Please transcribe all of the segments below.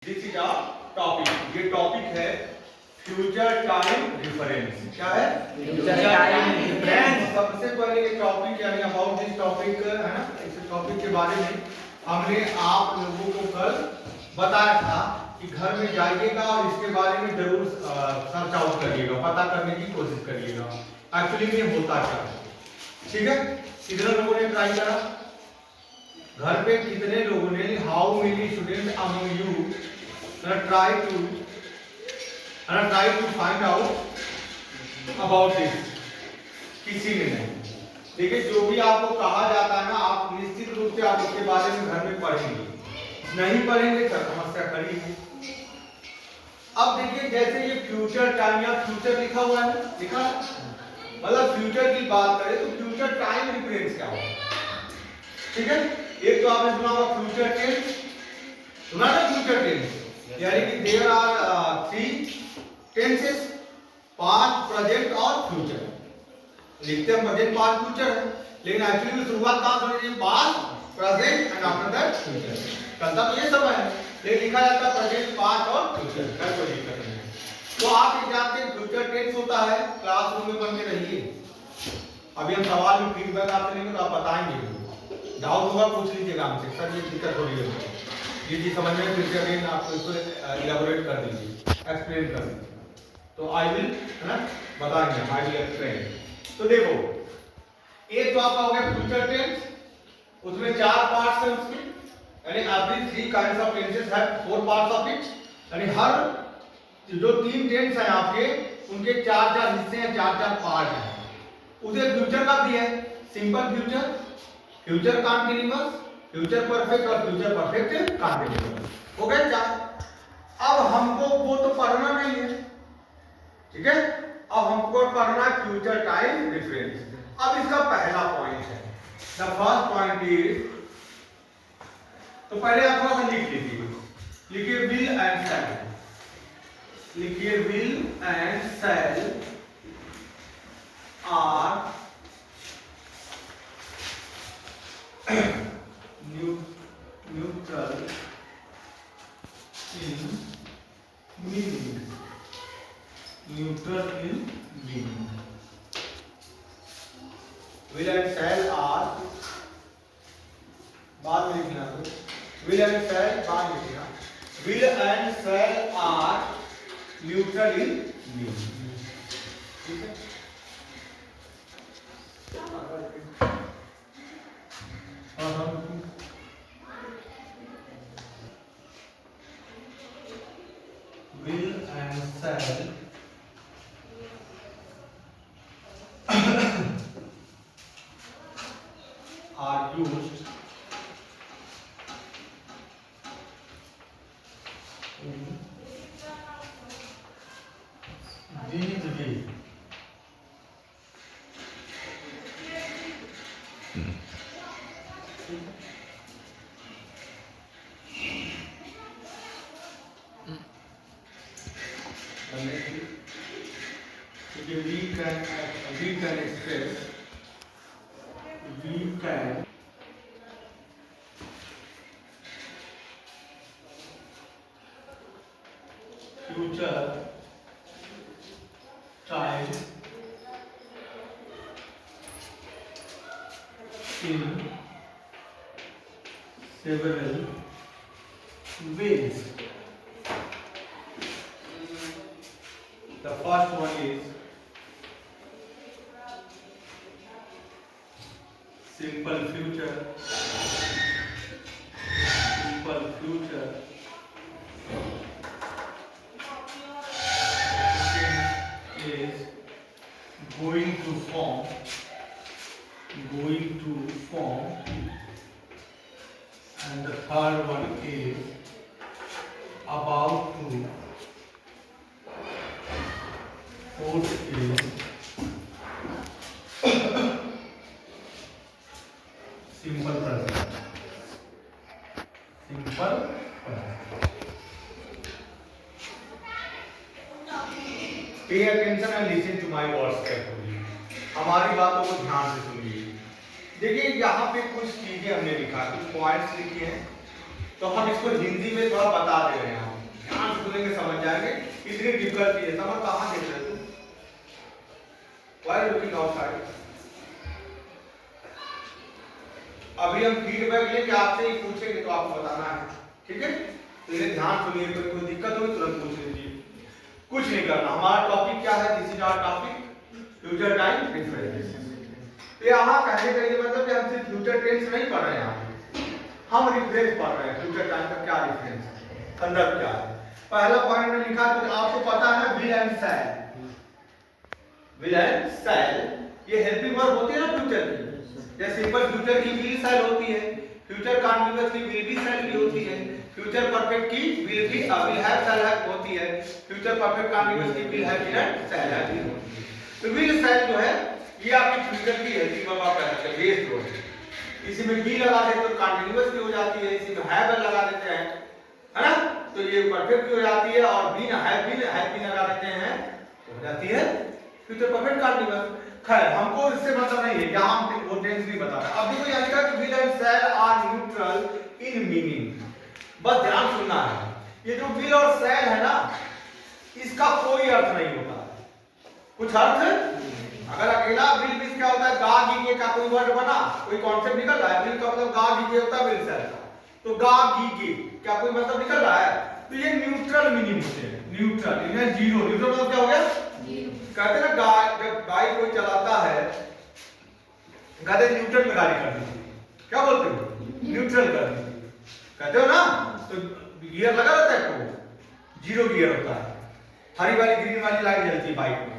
This is our topic. ये topic है future time reference. क्या है? Future time reference. सबसे पहले ये टॉपिक यानी अबाउट दिस टॉपिक है ना, इस टॉपिक के बारे में हमने आप लोगों को कल बताया था कि घर में जाइएगा और इसके बारे में जरूर सर्च आउट करिएगा, पता करने की कोशिश करिएगा एक्चुअली में होता क्या है। ठीक है, कितने लोगों ने ट्राई करा घर पे? कितने लोगों ने? How many students among you try to find out about this? किसी ने नहीं। देखिए, जो भी आपको कहा जाता है ना, आप निश्चित रूप से आप उसके बारे में घर में पढ़ेंगे। नहीं पढ़ेंगे तो समस्या खड़ी है। अब देखिए, जैसे ये फ्यूचर टाइम या फ्यूचर लिखा हुआ है, लिखा मतलब फ्यूचर की बात करें तो फ्यूचर टाइम रिफरेंस क्या होगा? ठीक है, एक तो आपने सुना होगा फ्यूचर टेंस, सुना ना फ्यूचर टेंस, यानी कि there are three tenses, past, present और फ्यूचर। लिखते हैं प्रेजेंट, पास्ट, फ्यूचर है, लेकिन एक्चुअली में शुरुआत कहां से होनी चाहिए? Past, present and after that future. करता तो ये सब है, लेकिन लिखा जाता है प्रेजेंट, पास्ट और फ्यूचर। कोई दिक्कत नहीं। तो आप ये जानते हैं फ्यूचर टेंस होता है, क्लासरूम में बन के रहिए। अभी हम सवाल में फीडबैक आपसे लेंगे तो आप बताएंगे, डाउट होगा पूछ लीजिएगा हमसे, सर ये दिक्कत हो रही है, ये चीज समझ में फिर से अगेन आप इसको इलैबोरेट कर दीजिए, एक्सप्लेन कर दीजिए। तो आई विल है ना बताएंगे, आई विल एक्सप्लेन। तो देखो, एक तो आपका हो गया फ्यूचर टेंस, उसमें चार पार्ट्स हैं उसके, यानी every three kinds of tenses have four parts of it, यानी हर जो तीन टेंस हैं आपके उनके चार चार हिस्से हैं, चार चार पार्ट हैं। उसे फ्यूचर का भी है, simple future, future continuous, future perfect और फ्यूचर परफेक्ट कंटीन्यूअस। हो गए चार। अब हमको वो तो पढ़ना नहीं है, ठीक है, अब हमको पढ़ना है फ्यूचर टाइम रिफरेंस। अब इसका पहला पॉइंट है, द फर्स्ट पॉइंट इज, तो पहले आप थोड़ा सा लिख लीजिए, लिखिए विल एंड शैल, लिखिए will and shall are neutral in meaning, neutral in meaning. Will and shall are, बाद में लिखना है, will and shall बाद में लिखना, will and shall are neutral in meaning। ठीक है, will and shall are used in these ways. We can express, we can future time in several ways. The first one is simple future, simple future. Second is going to form, going to form, and the third one is about to, fourth is simple present, simple present। Pay attention and listen to my words carefully। हमारी बातों को ध्यान से सुनिए। देखिए, यहाँ पे कुछ चीजें हमने लिखा, कुछ पॉइंट्स लिखे हैं, तो हम इसको हिंदी में थोड़ा बता दे रहे हैं। अभी हम फीडबैक लेंगे आपसे ही पूछेंगे तो आपको बताना है, ठीक है। तो ये ध्यान सुनिए, कोई दिक्कत हो तुरंत पूछ लीजिए, कुछ नहीं करना। हमारा टॉपिक क्या है? This is our topic future time difference. तो यहाँ कहने का ये मतलब कि हम सिर्फ फ्यूचर टेंस नहीं पढ़ रहे हैं, हम रिफरेंस पढ़ रहे हैं। फ्यूचर टाइम का क्या डिफरेंस है, संदर्भ क्या है। पहला पॉइंट में लिखा तो आपको पता है ना, will and shall. Will and shall ये हेल्पिंग वर्ब होती है ना फ्यूचर की। जैसे सिंपल फ्यूचर की विल शैल होती है, फ्यूचर कंटीन्यूअस की विल बी शैल भी होती है, फ्यूचर परफेक्ट की will be will have shall have होती है, फ्यूचर परफेक्ट कंटीन्यूअस की will have been shall have भी होती है। तो विल शैल जो है ये आपकी फ्यूचर की हेल्पिंग वर्ब आप कह सकते हैं, बेस जो है। इसी में बी लगा देते तो कंटीन्यूअस भी हो जाती है, इसी में हैव लगा देते हैं, है ना, तो ये परफेक्ट भी हो जाती है। और बीन हैव बीन लगा देते हैं तो हो जाती है फ्यूचर परफेक्ट कंटीन्यूअस। खैर हमको इससे मतलब नहीं है, यहां हम वो टेंस नहीं बता रहे। अब देखो यहाँ लिखा कि will and shall are neutral in meaning. बस ध्यान सुनना है, ये जो विल और शैल है ना, इसका कोई अर्थ नहीं होता। कुछ अर्थ अगर अकेला विल भी क्या होता है, गा गी का कोई वर्ड बना, कोई कॉन्सेप्ट निकल रहा है, विल का मतलब गा गी होता है, विल शैल का तो गा गी क्या कोई मतलब निकल रहा है, तो ये न्यूट्रल मीनिंग होते हैं। न्यूट्रल इनमें जीरो, न्यूट्रल मतलब क्या हो गया, कहते हैं ना गाय, जब गाय कोई चलाता है कहते हैं न्यूट्रल में गाड़ी कर दीजिए, क्या बोलते हो, न्यूट्रल कर दीजिए कहते हो ना। तो गियर लगा रहता है तो जीरो गियर होता है, हरी वाली ग्रीन वाली लाइट जलती है बाइक में।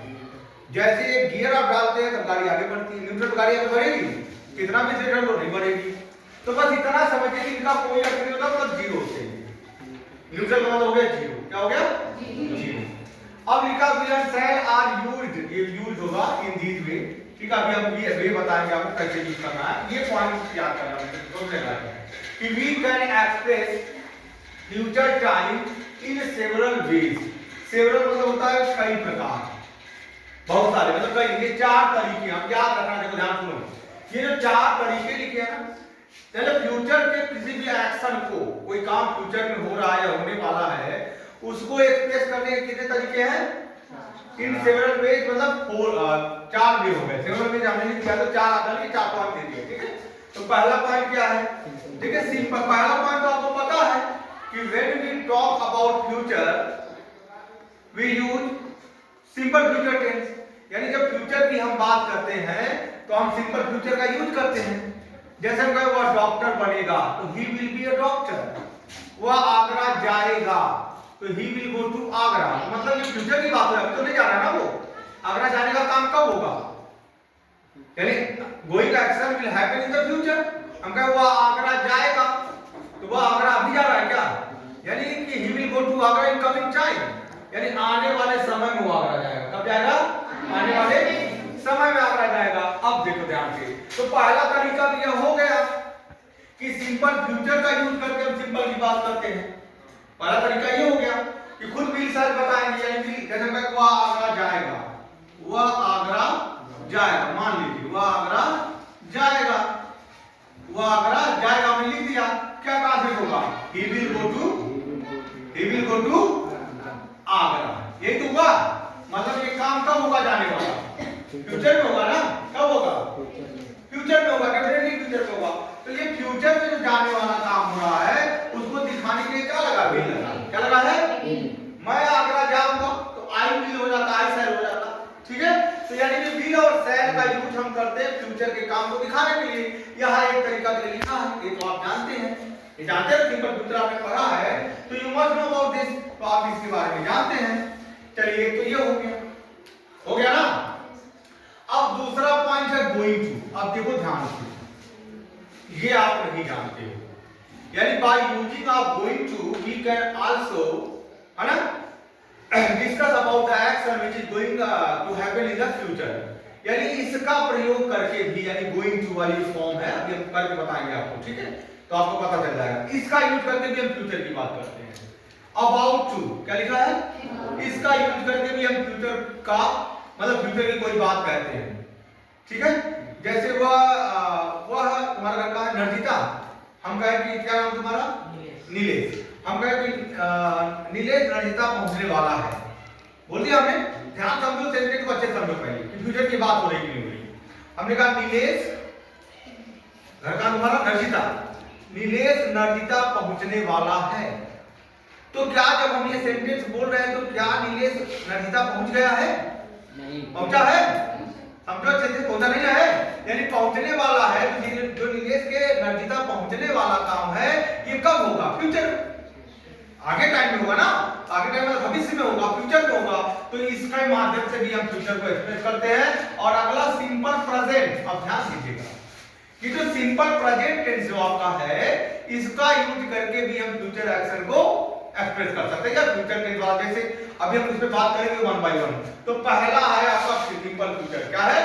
जैसे एक गियर आप डालते हैं तब गाड़ी आगे बढ़ती है, न्यूट्रल गाड़ी आगे बढ़ेगी, कितना भी से डालो नहीं बढ़ेगी। तो बस इतना समझिए कि इनका कोई अर्थ नहीं होता, मतलब जीरो होते हैं। न्यूट्रल मतलब हो गया जीरो, क्या हो गया जीरो। अब लिखा will and shall are used, ये यूज होगा इन दिस वे, ठीक है। अभी हम ये वे बताएंगे आपको कैसे यूज करना है, ये पॉइंट याद करना है, समझना है कि we can express future time in several ways. Several मतलब होता है कई प्रकार, बहुत सारे, मतलब कई, ये चार तरीके हम याद रखना। देखो ध्यान सुनो, ये जो चार तरीके लिखे हैं ना, चलो फ्यूचर के किसी भी एक्शन को, कोई काम फ्यूचर में हो रहा है या होने वाला है, उसको एक्सप्रेस करने के कितने तरीके हैं, इन सेवरल वेज, मतलब चार वे हो गए। सेवरल वेज हमने लिख दिया तो चार आता है, चार पॉइंट दे दिए, ठीक है। तो पहला पॉइंट क्या है, देखिए सिंपल पहला पॉइंट तो आपको पता है कि when we talk about future we use simple future tense, यानी जब फ्यूचर की हम बात करते हैं तो हम सिंपल फ्यूचर का यूज करते हैं। जैसे हम कहें वह डॉक्टर बनेगा तो he will be a doctor, वह आगरा जाएगा तो he will go to Agra, मतलब ये फ्यूचर की बात है, अभी तो नहीं जा रहा ना वो, आगरा जाने का काम कब होगा, यानी going action will happen in the future. हम कहें वह आगरा जाएगा तो वह आगरा अभी जा रहा है क्या, यानी कि he will go to Agra in coming time, यानी आने वाले समय में वो आगरा जाएगा। कब जाएगा, आने वाले समय में आगरा जाएगा। अब देखो ध्यान से, तो पहला तरीका तो यह हो गया कि सिंपल फ्यूचर का यूज करके हम सिंपल की बात करते हैं। पहला तरीका ये हो गया कि खुद विल शैल बताएंगे, यानी कि जैसे मैं वह आगरा जाएगा, वह आगरा जाएगा, मान लीजिए वह आगरा जाएगा, वह आगरा जाएगा, हमने लिख दिया, क्या ट्रांसलेट होगा, he will go to Agra. यही तो हुआ, मतलब ये काम कब होगा, जाने वाला, फ्यूचर में होगा ना, कब होगा, फ्यूचर में होगा, डेफिनेटली फ्यूचर में होगा। तो ये फ्यूचर में जो जाने वाला काम हो रहा है उसको दिखाने के लिए क्या लगा, विल लगा, क्या लगा है, मैं आगरा जाऊंगा तो आई विल हो जाता, आई शैल हो जाता, ठीक है। तो यानी कि विल और शैल का यूज हम करते हैं फ्यूचर के काम को दिखाने के लिए। यह एक तरीका से लिखा है, ये तो आप जानते हैं, ये जानते हैं, सिंपल फ्यूचर आपने पढ़ा है तो you must know about this, तो आप इसके बारे में जानते हैं। चलिए तो ये हो गया ना। अब दूसरा पॉइंट है गोइंग टू। अब देखो ध्यान से, ये आप नहीं जानते हो, यानी by using of going to we can also, है ना, discuss about the action which is going to happen in the future. यानी इसका प्रयोग करके भी, यानी गोइंग टू वाली फॉर्म है, अभी हम करके बताएंगे आपको, ठीक है, तो आपको पता चल जाएगा। इसका यूज करके भी हम फ्यूचर की बात करते हैं। अबाउट टू क्या लिखा है, इसका यूज करके भी हम फ्यूचर का, मतलब फ्यूचर की कोई बात कहते हैं, ठीक है। जैसे वह तुम्हारा घर का है नर्जिता, हम कहें कि क्या नाम तुम्हारा, नीलेश, हम कहें कि नीलेश नर्जिता पहुंचने वाला है, बोल दिया हमने। ध्यान समझो, सेंटेंस को अच्छे समझो पहले कि फ्यूचर की बात हो रही कि नहीं हो रही। हमने कहा नीलेश घर का तुम्हारा नर्जिता, नीलेश नर्जिता पहुंचने वाला है। तो क्या जब हम ये सेंटेंस बोल रहे हैं तो क्या नीलेश नर्जिता पहुंच गया है? नहीं। पहुंचा है? समझो अच्छे से, पहुंचा नहीं है, यानी पहुंचने वाला है। तो जो नीलेश के नर्जिता पहुंचने वाला काम है ये कब होगा? फ्यूचर, आगे टाइम में होगा ना, आगे टाइम में भविष्य में होगा, फ्यूचर में होगा। तो इसके माध्यम से भी हम फ्यूचर को एक्सप्रेस करते हैं। और अगला सिंपल प्रेजेंट, अब ध्यान दीजिएगा कि जो सिंपल प्रेजेंट टेंस जो आपका है इसका यूज करके भी हम फ्यूचर एक्शन को एक्सप्रेस कर सकते हैं। या फ्यूचर टेंस वाला, जैसे अभी हम उस पर बात करेंगे वन बाय वन। तो पहला है आपका सिंपल फ्यूचर, क्या है?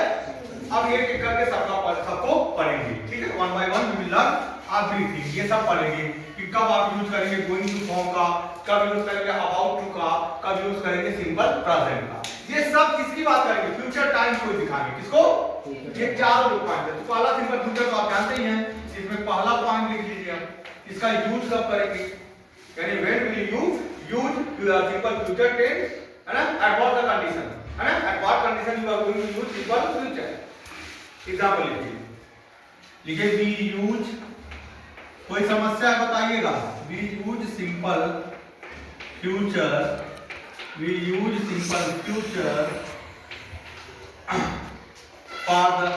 अब एक एक करके सबको पढ़ेंगे, ठीक है? One by one we will learn everything, ये सब पढ़ेंगे कि कब आप यूज करेंगे गोइंग टू फॉर्म का, कब यूज करेंगे अबाउट टू का, कब यूज करेंगे सिंपल प्रेजेंट का। ये सब किसकी बात करेंगे? फ्यूचर टाइम को दिखाएंगे। किसको? ये चार लोग पॉइंट है। तो पहला सिंपल फ्यूचर तो आप जानते ही हैं, इसमें पहला पॉइंट लिख लीजिए आप। इसका यूज कब करेंगे, यानी when will you use simple future tense, है ना? एट व्हाट द कंडीशन, है ना? At what condition you are going to use simple future. Example लिखिए वी यूज, कोई समस्या है बताइएगा। We use simple future, we use simple future for the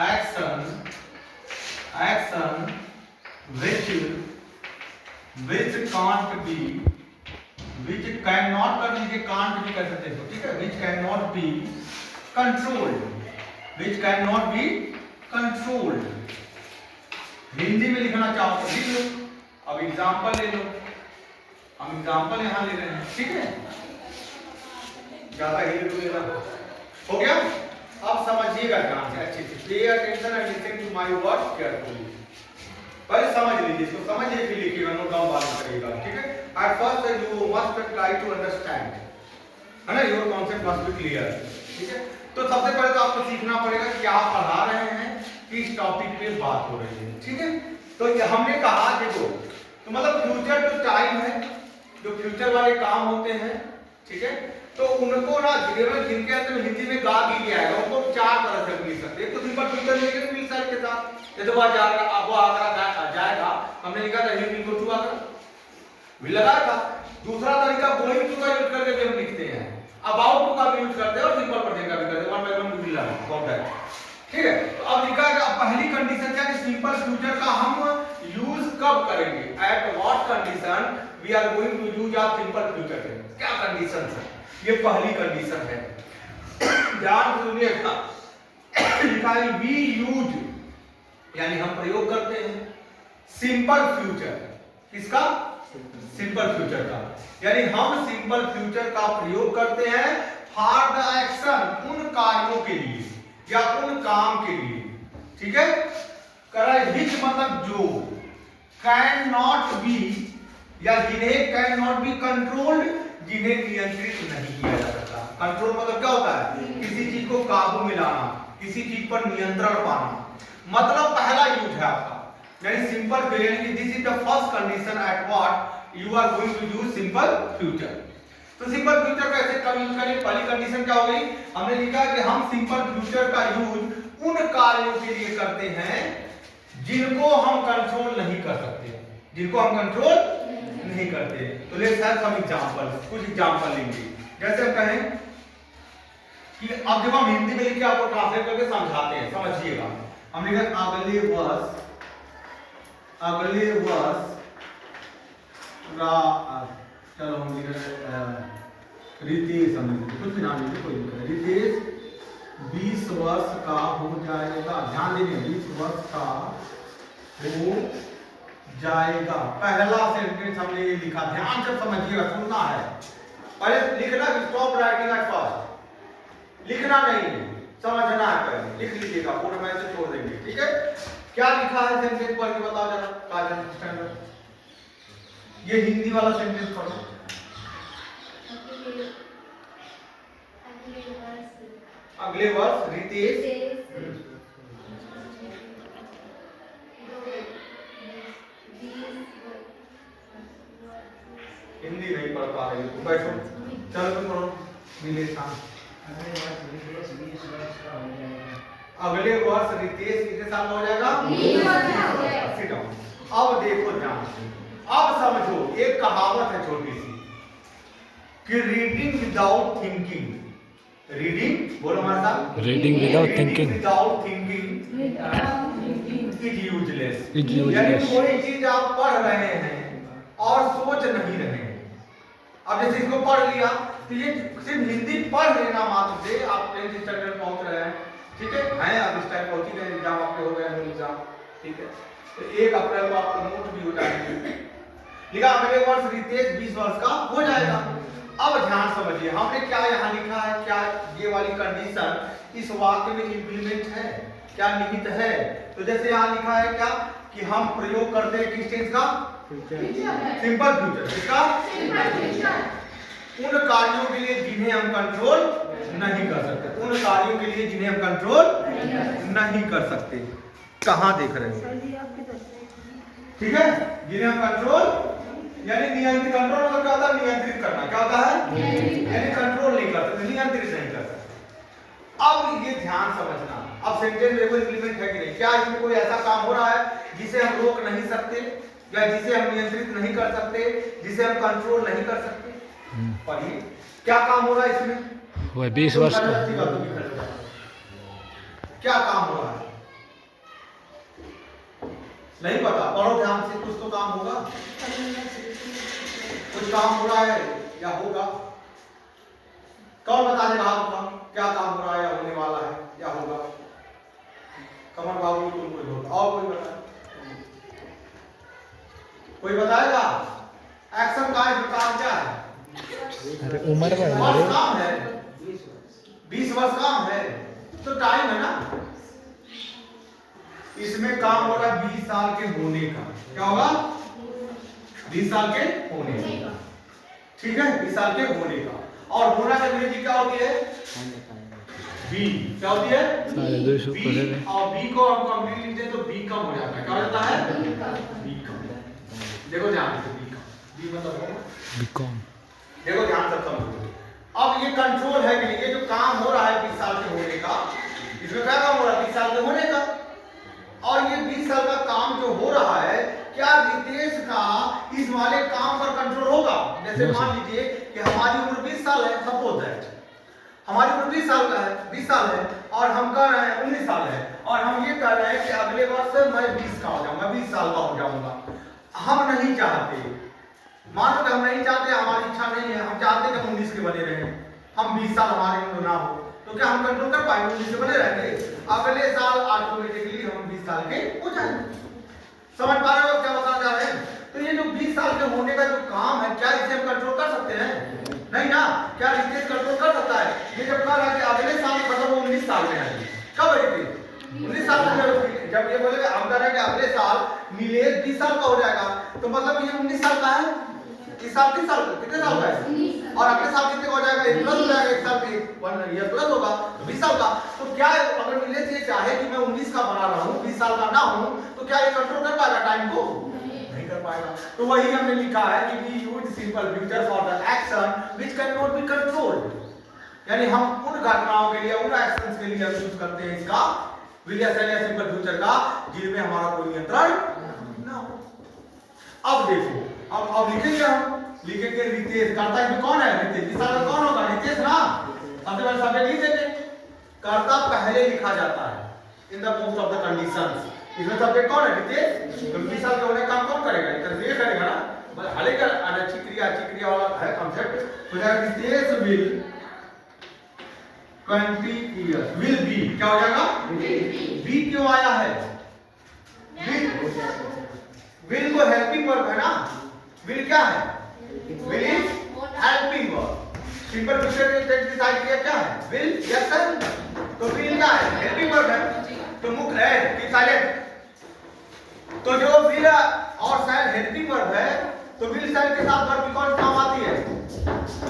action which can't be, which cannot कर लीजिए, can't भी कर सकते हो, ठीक है? which cannot be controlled, which cannot be controlled। Hindi में लिखना चाहो तो लिख लो। अब एग्जाम्पल ले लो, हम एग्जाम्पल यहां ले रहे हैं, ठीक है? ज्यादा हिल डुलेगा, हो गया? अब समझिएगा ध्यान से अच्छे से, pay attention and listen to my words carefully. पहले समझ लीजिए, इसको समझिए फिर लिखिएगा, नोट डाउन बाद में करिएगा, ठीक है? At first you must try to understand, है ना? Your concept must be clear, ठीक है? तो सबसे पहले तो आपको सीखना पड़ेगा कि क्या आप पढ़ा रहे हैं, किस टॉपिक पे बात हो रही है, ठीक है? तो ये हमने कहा देखो, तो मतलब फ्यूचर जो टाइम है, जो फ्यूचर वाले काम होते हैं, ठीक है? तो उनको ना जिनके अंदर हिंदी में गा भी लिया है, उनको चार तरह से मिल सकते हैं। तो सिंपल फ्यूचर लेके मिल सकते के साथ, जैसे वो जाएगा, अब वो आगरा जाएगा, हमने लिखा था he will go to Agra, will लगाया था। दूसरा तरीका गोइंग टू का यूज करके भी हम लिखते हैं, अबाउट टू का भी यूज करते हैं और सिंपल प्रेजेंट का भी करते हैं। One by one will learn about that, ठीक है? तो अब लिखा है पहली कंडीशन क्या है कि सिंपल फ्यूचर का हम यूज कब करेंगे? At what condition we are going to use our simple future tense, क्या कंडीशन है? ये पहली कंडीशन है, ध्यान सुनिएगा। लिखा है वी यूज, यानी हम प्रयोग करते हैं सिंपल फ्यूचर, किसका? सिंपल फ्यूचर का, यानी हम सिंपल फ्यूचर का प्रयोग करते हैं फॉर द एक्शन, उन कार्यों के लिए या उन काम के लिए, ठीक है? विच मतलब जो, कैन नॉट बी, या जिन्हें कैन नॉट बी कंट्रोल्ड, जिन्हें नियंत्रित नहीं किया जा सकता। कंट्रोल मतलब क्या होता है? किसी चीज को काबू में लाना, किसी चीज पर नियंत्रण पाना। मतलब पहला यूज है आपका, यानी simple future, this is the first condition at what you are going to use simple future. तो सिंपल फ्यूचर का ऐसे कब यूज करें? पहली कंडीशन क्या हो गई? हमने लिखा कि हम सिंपल फ्यूचर का यूज उन कार्यों के लिए करते हैं जिनको हम कंट्रोल नहीं कर सकते, जिनको हम कंट्रोल नहीं करते। तो लेट्स हैव सम एग्जांपल, कुछ एग्जांपल लेंगे। जैसे हम कहें कि अब जब हम हिंदी में लिख के आपको ट्रांसलेट करके समझाते हैं, समझिएगा। हम लिखा अगले वर्ष चलो हम लिख रहे रितेश, हम कुछ भी नाम लिखिए, कोई दिक्कत नहीं। रितेश 20 वर्ष का हो जाएगा, ध्यान दीजिए 20 वर्ष का हो जाएगा। पहला सेंटेंस हमने ये लिखा, ध्यान से समझिएगा, सुनना है। पहले लिखना, स्टॉप राइटिंग एट फर्स्ट, लिखना नहीं समझना है, पहले लिख लीजिएगा, पूरा मैं से छोड़ देंगे, ठीक है? क्या लिखा है सेंटेंस पढ़ के बताओ जरा, काजल स्टैंडर्ड। ये हिंदी वाला सेंटेंस पढ़ो। अगले वर्ष रितेश हिंदी नहीं पढ़ पा रही हो, बैठो, चलो तुम पढ़ो। नीलेश, हाँ अगले वर्ष रितेश 20 वर्ष का हो जाएगा। अगले वर्ष रितेश कितने साल का हो जाएगा? 20 वर्ष का हो जाएगा। Sit down। अब देखो ध्यान से, अब समझो, एक कहावत है छोटी सी कि रीडिंग विदाउट थिंकिंग, रीडिंग बोलो हमारे साथ, Reading without thinking without thinking is useless. Is useless। यानी कोई चीज आप पढ़ रहे हैं और सोच नहीं रहे हैं। अब जैसे इसको पढ़ लिया तो ये सिर्फ हिंदी पढ़ लेना मात्र से आप 10th स्टैंडर्ड में पहुंच रहे हैं, ठीक है, अब इस टाइम पहुंच गए, एग्जाम आपके हो गए एग्जाम, ठीक है, तो 1 अप्रैल को आपको नोट भी हो जाएंगे। लिखा अगले वर्ष रितेश 20 वर्ष का हो जाएगा। अब ध्यान समझिए, हमने क्या यहाँ लिखा है, क्या ये वाली कंडीशन इस वाक्य में इंप्लीमेंट है, क्या निहित है? तो जैसे यहाँ लिखा है क्या कि हम प्रयोग करते हैं किस टेंस का? Simple future. किसका? उन कार्यों के लिए जिन्हें हम कंट्रोल नहीं कर सकते, उन कार्यों के लिए जिन्हें हम कंट्रोल नहीं कर सकते। कहाँ देख रहे हो? ठीक है, जिन्हें हम कंट्रोल यानी नियंत्रित, कंट्रोल मतलब क्या होता है? नियंत्रित करना। क्या होता है? यानी कंट्रोल नहीं कर सकते, नियंत्रित नहीं कर सकते। अब ये ध्यान समझना, अब सेंटेंस देखो इंप्लीमेंट है कि नहीं, क्या इसमें कोई ऐसा काम हो रहा है जिसे हम रोक नहीं सकते, या जिसे हम नियंत्रित नहीं कर सकते, जिसे हम कंट्रोल नहीं कर सकते? पढ़िए क्या काम हो रहा है इसमें? वह 20 वर्ष का। क्या काम हो रहा है? नहीं पता, पढ़ो ध्यान से, कुछ तो काम होगा, कुछ काम हो रहा है या होगा? कौन बता देगा आपका क्या काम हो रहा है या होने वाला है या होगा? कमर बाबू तुम कोई होगा और कोई बताए? कोई बताएगा? एक्शन का काम क्या है? अरे उम्र बढ़ वर्ष रही काम है, 20 वर्ष काम है, तो टाइम है ना। इसमें काम हो रहा है 20 साल के होने का। क्या होगा? 20 साल के होने का, ठीक है, 20 साल के होने का। और होना का अंग्रेजी क्या होती है? बी। क्या होती है? बी। और बी को हम कंप्लीट लिखते हैं तो बी कम हो जाता है। क्या हो जाता है? बी कम। देखो ध्यान से, बी कम, बी मतलब बीकॉम। देखो ध्यान से समझो। अब ये कंट्रोल है कि ये जो काम हो रहा है 20 साल के होने का, इसमें क्या काम हो रहा है? 20 साल के होने का। और ये 20 साल का काम जो हो रहा है, क्या रितेश का इस वाले काम पर कंट्रोल होगा? जैसे मान लीजिए कि हमारी उम्र 20 साल है, सपोज है हमारी उम्र 20 साल का है, 20 साल है, और हम कह रहे हैं 19 साल है, और हम ये कह रहे हैं कि अगले वर्ष मैं 20 का हो जाऊंगा, 20 साल का हो जाऊंगा। हम नहीं चाहते, मान लो हम नहीं चाहते, हमारी इच्छा नहीं है, हम चाहते कि हम 19 के बने रहें, हम 20 साल हमारी उम्र ना हो, तो क्या हम कंट्रोल कर पाएंगे? 19 के बने रहेंगे, अगले साल ऑटोमेटिकली हम 20 साल के हो जाएंगे। समझ पा रहे हो क्या बताना चाह रहे हैं? तो ये जो 20 साल के होने का जो काम है, क्या इसे हम कंट्रोल कर सकते हैं? नहीं ना। क्या रितेश कंट्रोल कर सकता है? ये जब कह रहा है कि अगले साल मतलब वो 19 साल में है, कब है रितेश? 19 साल में। जब ये बोलेगा हम कह रहे हैं कि अगले साल नीलेश 20 साल का हो जाएगा, तो मतलब ये 19 साल का है। इस साल किस साल कितने साल का है? और अगले साल कितने का हो जाएगा? 1 प्लस हो जाएगा, 1 साल के 1 ईयर प्लस होगा, 20 साल का। तो क्या अगर नीलेश ये चाहे कि मैं 19 का बना रहा हूँ, 20 साल का ना हूँ, तो क्या ये कंट्रोल कर पाएगा टाइम को? नहीं कर पाएगा। तो वही हमने लिखा है कि we use simple future for the action which cannot be controlled। यानी हम उन घटनाओं के लिए, उन एक्शंस के लिए यूज करते हैं इसका विलियसन या सिंपल फ्यूचर का, जिनमें हमारा कोई नियंत्रण ना हो। अब देखो, अब लिखेंगे, हम लिखेंगे रितेश। कर्ता इसमें कौन है? रितेश। इस साल कौन होगा? रितेश ना। सबसे पहले सब्जेक्ट लिख देंगे। कर्ता पहले लिखा जाता है in the most of the conditions. इसमें सब्जेक्ट कौन है? रितेश। तो 20 साल के होने काम कौन करेगा? इधर ये करेगा ना, बस हलेगा अच्छी क्रिया वाला है कांसेप्ट। तो जाएगा Ritesh will 20 years will be. क्या हो जाएगा? बी क्यों आया है? विल को हेल्पिंग वर्ब है ना। विल क्या है? Will is helping verb. Simple future में टेंस डिसाइड किया क्या है? विल या सर। तो विल क्या है? हेल्पिंग वर्ब है। तो मुख्य है कि साइलेंट। तो जो विल और साइलेंट हेल्पिंग वर्ब है, तो विल साइलेंट के साथ वर्ब की कौन सी फॉर्म आती है?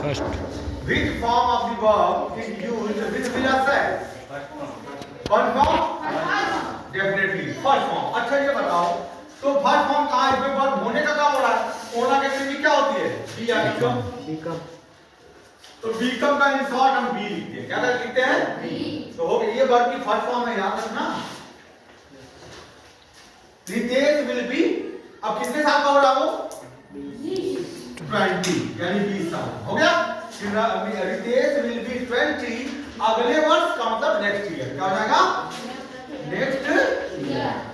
First. Which form of the verb is used with will or shall? कौन फॉर्म? Definitely first form. अच्छा ये बताओ, तो फर्स्ट फॉर्म कहाँ है? इसमें वर्ब होने का काम हो रहा है। होना के लिए क्या होती है? बी या बिकम। तो बीकम का इन शॉर्ट हम बी लिखते हैं। क्या लिखते हैं? तो हो गया, ये वर्ब की फर्स्ट फॉर्म है, याद रखना। रितेश विल बी, अब कितने साल का हो रहा वो? 20, यानी 20 साल हो गया। रितेश विल बी 20 अगले वर्ष का मतलब नेक्स्ट ईयर। क्या हो जाएगा? नेक्स्ट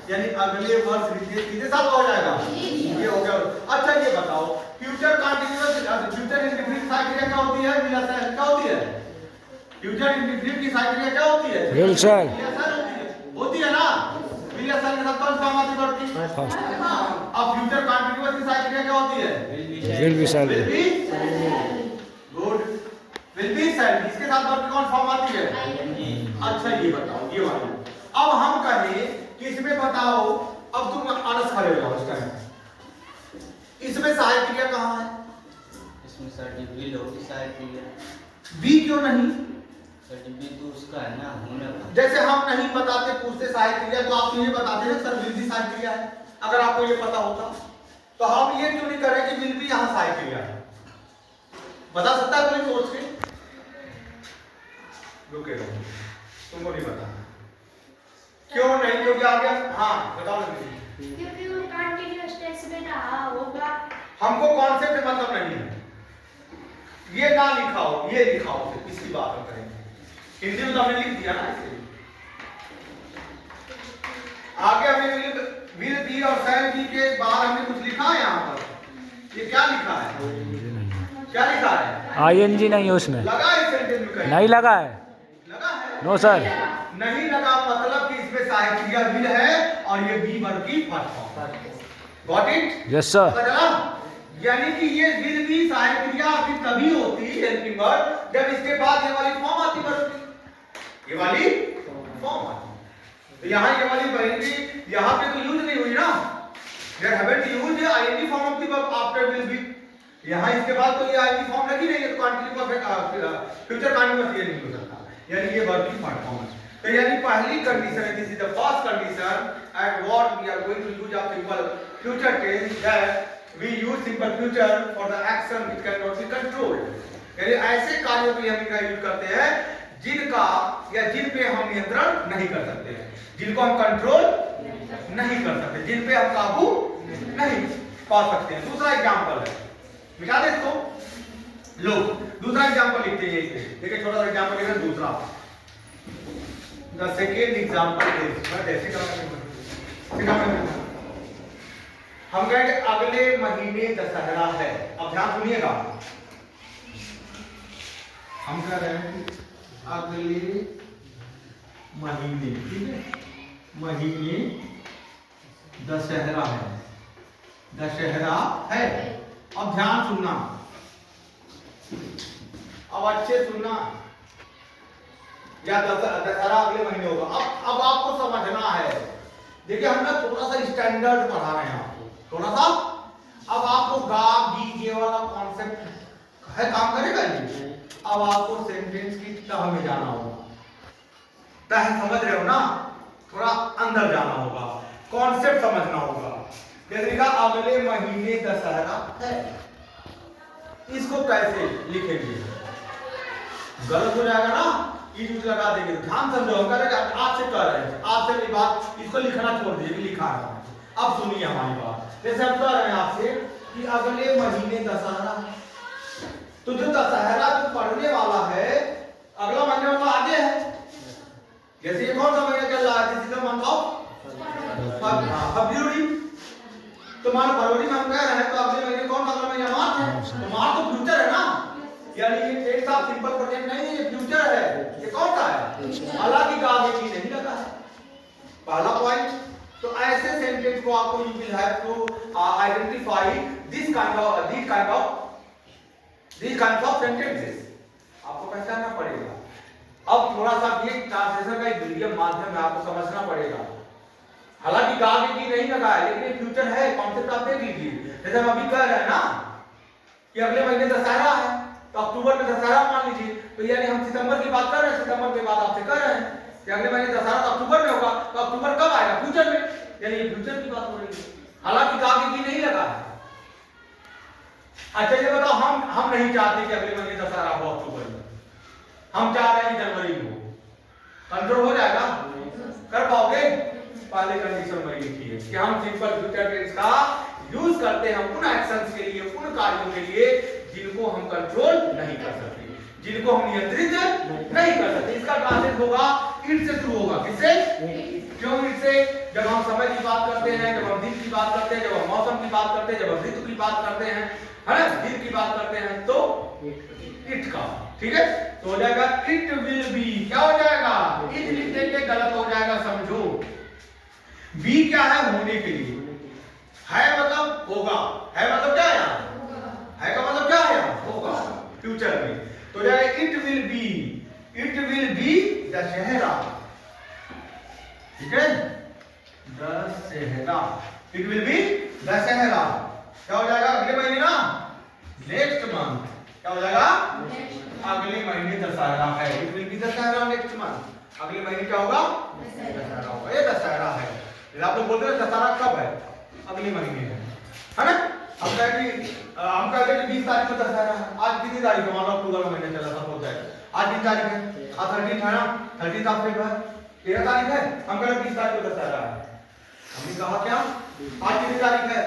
यानी अगले वर्ष रितेश कितने साल का हो जाएगा? ये हो गया। अच्छा ये बताओ, future continuous future indefinite cycle क्या होती है? क्या होती है? फ्यूचर इंडेफिनिट की साइकिल क्या होती है? विल शैल होती है ना। विल शैल के साथ कौन सा आती पड़ती है? अब फ्यूचर कंटीन्यूअस की साइकिल क्या होती है? Will be shall good. Will be shall, इसके साथ वर्ब की कौन फॉर्म आती है? अच्छा ये बताओ, ये वाली। अब हम कहें कि इसमें बताओ, अब तुम आलस खड़े हो जाओ इस टाइम। इसमें सहायक क्रिया कहाँ है? इसमें सर विल होगी सहायक क्रिया। बी क्यों नहीं? सर बी तो उसका है ना, होने का। जैसे हम नहीं बताते, पूछते सहायक क्रिया, तो आप तो ये बताते हैं सर विल बी सहायक क्रिया है। अगर आपको ये पता होता तो हम ये क्यों नहीं करें कि विल बी यहाँ सहायक क्रिया है? बता सकता है कोई सोच के? रुके रहो, तुमको नहीं पता क्यों नहीं? क्योंकि आगे हाँ बताओ ना। क्योंकि वो कंटीन्यूअस टेंस में रहा होगा। हमको कॉन्सेप्ट से मतलब नहीं है, ये ना लिखा हो, ये लिखा हो, इसकी बात हम करेंगे। हिंदी में तो हमने लिख दिया ना इसे। आगे हमने विल बी और शैल बी के बाद हमने कुछ लिखा है यहाँ पर। ये क्या लिखा है? क्या लिखा है? आईएनजी नहीं है उसमें। लगा है सेंटेंस में कहीं? नहीं लगा है। लगा है? नो सर, नहीं लगा, मतलब कि इसमें सहायक क्रिया विल है और ये बी वर्ब की first form. Got it? Yes sir. पता चला? यानी कि ये विल बी सहायक क्रिया आपकी तभी होती है हेल्पिंग वर्ब जब इसके बाद ये वाली फॉर्म आती वर्ब की। ये वाली फॉर्म आती। तो यहाँ ये वाली बनेगी, यहाँ पे तो यूज नहीं हुई ना। There haven't used ING form of the verb after will be. यहाँ इसके बाद तो ये आईएनजी फॉर्म लगी नहीं है, तो कंटीन्यूअस फ्यूचर कंटीन्यूअस ये नहीं हो सकता। यानी ये वर्ब की फर्स्ट फॉर्म है। तो यानी पहली कंडीशन है, this is the first condition at what we are going to use of simple future tense that we use simple future for the action which can not be controlled. यानी ऐसे कार्यों के लिए हम इनका यूज करते हैं जिनका या जिन पे हम नियंत्रण नहीं कर सकते हैं, जिनको हम कंट्रोल नहीं कर सकते, जिन पे हम काबू नहीं पा सकते हैं। दूसरा एग्जांपल है, मिटा दे इसको। लो दूसरा एग्जांपल लिखते हैं इसमें। देखिए छोटा सा एग्जांपल लिख रहे हैं दूसरा। द सेकंड एग्जांपल इज, मैं कैसे करूंगा? हम कहेंगे अगले महीने दशहरा है। अब ध्यान सुनिएगा, हम कह रहे हैं कि अगले महीने, ठीक है, महीने दशहरा है, दशहरा है। अब ध्यान सुनना, अब अच्छे सुनना। या दशहरा अगले महीने होगा। अब आपको समझना है। देखिए हम ना थोड़ा सा स्टैंडर्ड पढ़ा रहे हैं आपको, थोड़ा सा। अब आपको गा गी ये वाला कॉन्सेप्ट है, काम करेगा ये। अब आपको सेंटेंस की तह में जाना होगा। तह समझ रहे हो ना? थोड़ा अंदर जाना होगा, कॉन्सेप्ट समझना होगा। जैसे लिखा अगले महीने दशहरा है, इसको कैसे लिखेंगे? गलत हो जाएगा ना, ई यूज लगा देंगे। ध्यान समझो, हम कह रहे हैं आपसे कह रहे हैं, आपसे मेरी बात, इसको लिखना छोड़ दीजिए कि लिखा है। अब सुनिए हमारी बात। जैसे हम कह रहे हैं आपसे कि अगले महीने दशहरा है, तो जो दशहरा जो पढ़ने वाला है अगला महीने वाला आगे है। जैसे ये कौन सा महीना चल रहा है? This is the month of February. तो मान फरवरी में हम कह रहे हैं, तो अगले महीने कौन सा महीना? मार्च है। तो मार्च तो फ्यूचर है ना, यानी ये टेंस ऑफ सिंपल प्रेजेंट नहीं है, ये फ्यूचर है। ये कौन सा है? हालांकि का आगे की नहीं लगा है। पहला पॉइंट। तो ऐसे सेंटेंस को आपको you will have to identify this kind of sentences आपको पहचानना पड़ेगा। अब थोड़ा सा ये ट्रांसलेशन का एक मीडियम माध्यम है, आपको समझना पड़ेगा। हालांकि का आगे की नहीं लगा है, लेकिन ये फ्यूचर है, कॉन्सेप्ट आप देख लीजिए। जैसे हम अभी कह रहे हैं ना कि अगले महीने दशहरा है, तो अक्टूबर में दशहरा मान लीजिए। तो यानी हम सितंबर की बात कर रहे हैं, सितंबर के बाद आपसे कर रहे हैं कि अगले महीने दशहरा तो अक्टूबर में होगा। तो अक्टूबर कब आएगा? फ्यूचर में, यानी ये फ्यूचर की बात हो रही है। हालांकि आगे की नहीं लगा है। अच्छा ये बताओ, हम नहीं चाहते कि अगले महीने दशहरा हो अक्टूबर में, हम चाह रहे हैं कि जनवरी में हो, कंट्रोल हो जाएगा? कर पाओगे? पहले कंडीशन वही लिखी है कि हम सिंपल फ्यूचर टेंस का यूज करते हैं उन एक्शंस के लिए, उन कार्यों के लिए जिनको हम कंट्रोल नहीं कर सकते, जिनको हम नियंत्रित नहीं कर सकते। इसका ट्रांसलेट होगा इट से शुरू होगा। किससे? क्यों इट से? जब हम समय की बात करते हैं, जब हम दिन की बात करते हैं, जब हम मौसम की बात करते हैं, जब हम ऋतु की बात करते हैं, है ना, दिन की बात करते हैं, तो इट का, ठीक है, तो हो जाएगा इट विल बी। क्या हो जाएगा? इज लिख देंगे, गलत हो जाएगा, समझो। बी क्या है? होने के लिए। है मतलब होगा, है मतलब क्या है? है का मतलब क्या है? होगा, फ्यूचर में। तो जाएगा it will be, it will be Dussehra, ठीक है, Dussehra, it will be Dussehra. क्या हो जाएगा? अगले महीने ना, नेक्स्ट मंथ। क्या हो जाएगा? अगले महीने दशहरा है, it will be Dussehra next month. अगले महीने क्या होगा? दशहरा होगा। ये दशहरा है। आप लोग बोलते हैं दशहरा कब है? अगले महीने है ना? हम कहें कि हम कहते हैं 20 तारीख को दशहरा है। आज कितनी तारीख है? मान लो अक्टूबर का महीना चला था, होता है आज 3 तारीख है, आज 13 है ना, 13 अप्रैल 13 तारीख है, हम कह रहे हैं 20 तारीख को दशहरा है। हमने कहा क्या? आज कितनी तारीख है?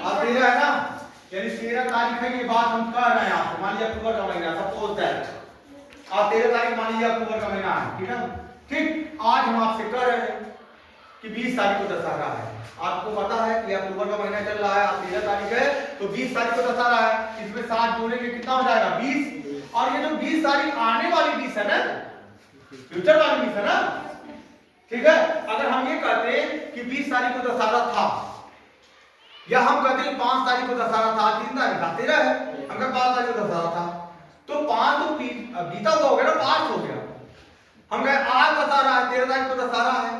आज 13 है ना, यानी 13 तारीख है। ये बात हम कह रहे हैं आपको, मान लीजिए अक्टूबर का महीना, सपोज दैट आज 13 तारीख मान लीजिए अक्टूबर का महीना है, ठीक है, ठीक। आज हम आपसे कह रहे हैं कि 20 तारीख को दशहरा है। आपको पता है कि अक्टूबर का महीना चल रहा है, आज 13 तारीख है, तो 20 तारीख को दशहरा है। इसमें 7 जोड़ेंगे कितना हो जाएगा? 20। और ये जो 20 तारीख आने वाली 20 है ना, फ्यूचर वाली 20 है ना, ठीक है। अगर हम ये कहते हैं कि 20 तारीख को दशहरा था, या हम कहते हैं 5 तारीख को दशहरा था, आज 3 तारीख, 13 है, हम कहते 5 तारीख को दशहरा था, तो 5 तो बीता हुआ हो गया ना, 5 हो गया। हम कहे आज दशहरा है, 13 तारीख को दशहरा है,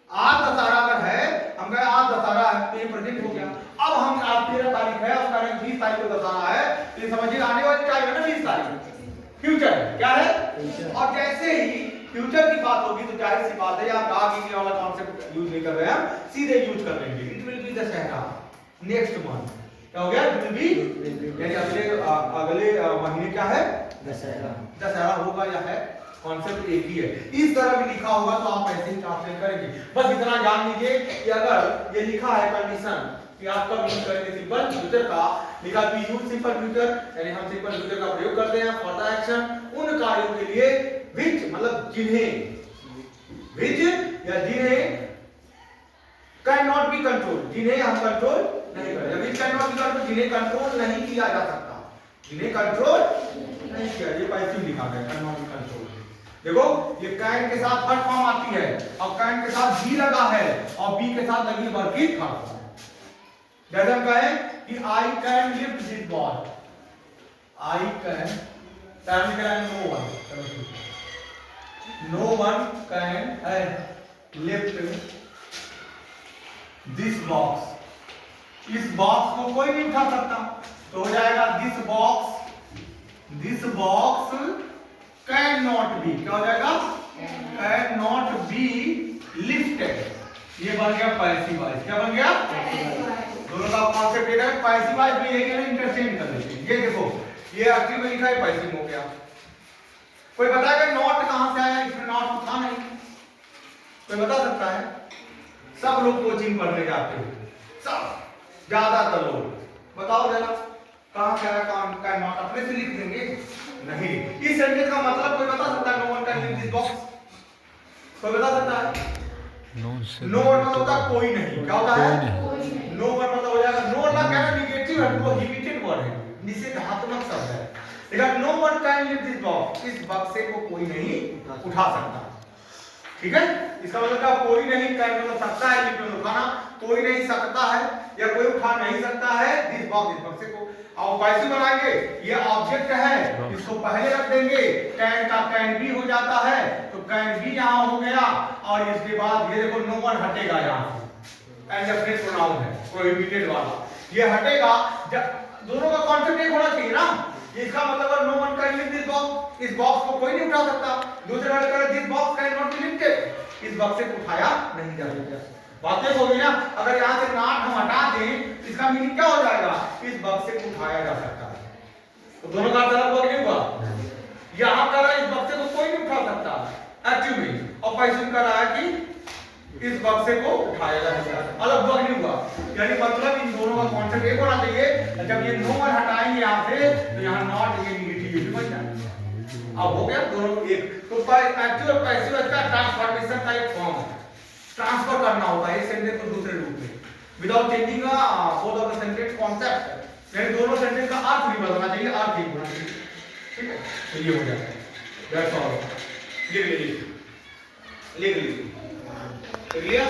आज दशहरा अगर है, हम कहे आज दशहरा है, तो ये प्रेजेंट हो गया। अब हम आज 13 तारीख है, अब कह रहे हैं 20 तारीख को दशहरा है, तो ये समझिए आने वाली टाइम है ना 20 तारीख, फ्यूचर क्या है। और जैसे ही फ्यूचर की बात होगी तो जाहिर सी बात है आप आगे वाला कॉन्सेप्ट यूज नहीं कर रहे हैं, सीधे यूज कर लेंगे it will be Dussehra next month. क्या हो गया? इट विल बी, यानी अगले महीने क्या है? दशहरा। दशहरा होगा या है, कॉन्सेप्ट एक ही है। इस तरह भी लिखा होगा तो आप ऐसे ही ट्रांसलेट करेंगे। बस इतना जान लीजिए कि अगर ये लिखा है कंडीशन कि आप कब यूज करेंगे सिंपल फ्यूचर का, लिखा कि यूज सिंपल फ्यूचर, यानी हम सिंपल फ्यूचर का प्रयोग करते हैं फॉर द एक्शन उन कार्यों के लिए विच मतलब जिन्हें, विच या जिन्हें कैन नॉट बी कंट्रोल, जिन्हें हम कंट्रोल नहीं करें, which can not B control, जिन्हें कंट्रोल नहीं किया जा सकता, जिन्हें कंट्रोल नहीं किया, ये पैसिव लिखा गया कैन नॉट बी कंट्रोल। देखो ये कैन के साथ थर्ड फॉर्म आती है, और कैन के साथ बी लगा है और बी के साथ लगी वर्ब की थर्ड फॉर्म। जैसे हम कहें कि I can lift this ball, I can, can can no one can lift this box, इस बॉक्स को कोई नहीं उठा सकता, तो हो जाएगा this box can not be, क्या हो जाएगा? Can not be lifted. ये बन गया पैसिव वॉइस। क्या बन गया? दोनों का कॉन्सेप्ट ये है, पैसिव वॉइस भी यही है ना, इंटरचेंज कर लेते हैं। ये देखो ये एक्टिव में लिखा है, पैसिव हो गया। कोई बताएगा नॉट कहां से आया? इसमें नॉट तो था नहीं, कोई बता सकता है? सब लोग कोचिंग पढ़ने जाते हैं, सब ज्यादातर लोग, बताओ जरा कहां से आया? कहां का नॉट अपने से लिख देंगे? नहीं। इस सेंटेंस का मतलब कोई बता सकता है? No one can live this box, कोई बता सकता है? नो वन मतलब होता है कोई नहीं। क्या होता है? नो वन मतलब हो जाएगा, नो ना कहना निगेटिव है, प्रोहिबिटेड वर्ड है, निषेधात्मक शब्द है। देखा, no one can live this box, इस बक्से को कोई नहीं उठा सकता, ठीक है। इसका मतलब क्या? कोई नहीं, कैन मतलब सकता है, लिफ्ट उठाना, कोई नहीं सकता है या कोई उठा नहीं सकता है दिस बॉक्स, इस बक्से को। और पैसिव बनाएंगे, ये ऑब्जेक्ट है, इसको पहले रख देंगे, कैन का कैन भी हो जाता है, तो कैन भी यहां हो गया, और इसके बाद ये देखो नो वन हटेगा यहां से, इंडेफिनिट प्रोनाउन है, प्रोहिबिटेड वाला, ये हटेगा। दोनों का कॉन्सेप्ट एक होना चाहिए ना, इसका मतलब no one can lift this box, इस बॉक्स को कोई नहीं उठा सकता। दूसरे वर्ड कर this box can not be lifted, इस बक्से को उठाया नहीं जा सकता। बातें होगी ना। अगर यहाँ से नॉट हम हटा दें इसका मीनिंग क्या हो जाएगा, इस बक्से को उठाया जा सकता है। तो दोनों का अर्थ अलग नहीं हुआ। यहाँ कर रहा है इस बक्से को कोई नहीं उठा सकता एक्टिव में, और पैसिव कर रहा है कि इस बक्से को उठाया जा सकता है, अलग वर्ग नहीं हुआ। यानी मतलब इन दोनों का कॉन्सेप्ट एक होना चाहिए। जब ये नो वन हटाएंगे यहाँ से तो यहाँ नॉट ये निगेटिव बन जाएगा। अब हो गया दोनों एक। तो एक्टिव और पैसिव का ट्रांसफॉर्मेशन का एक फॉर्म है, ट्रांसफर करना होता है एक सेंटेंस को दूसरे रूप में without changing both of the sentence concept. यानी दोनों सेंटेंस का अर्थ नहीं बदलना चाहिए, अर्थ ही होना चाहिए। ठीक है, तो ये हो जाता है। That's all. लिख लीजिए, लिख लीजिए। क्लियर?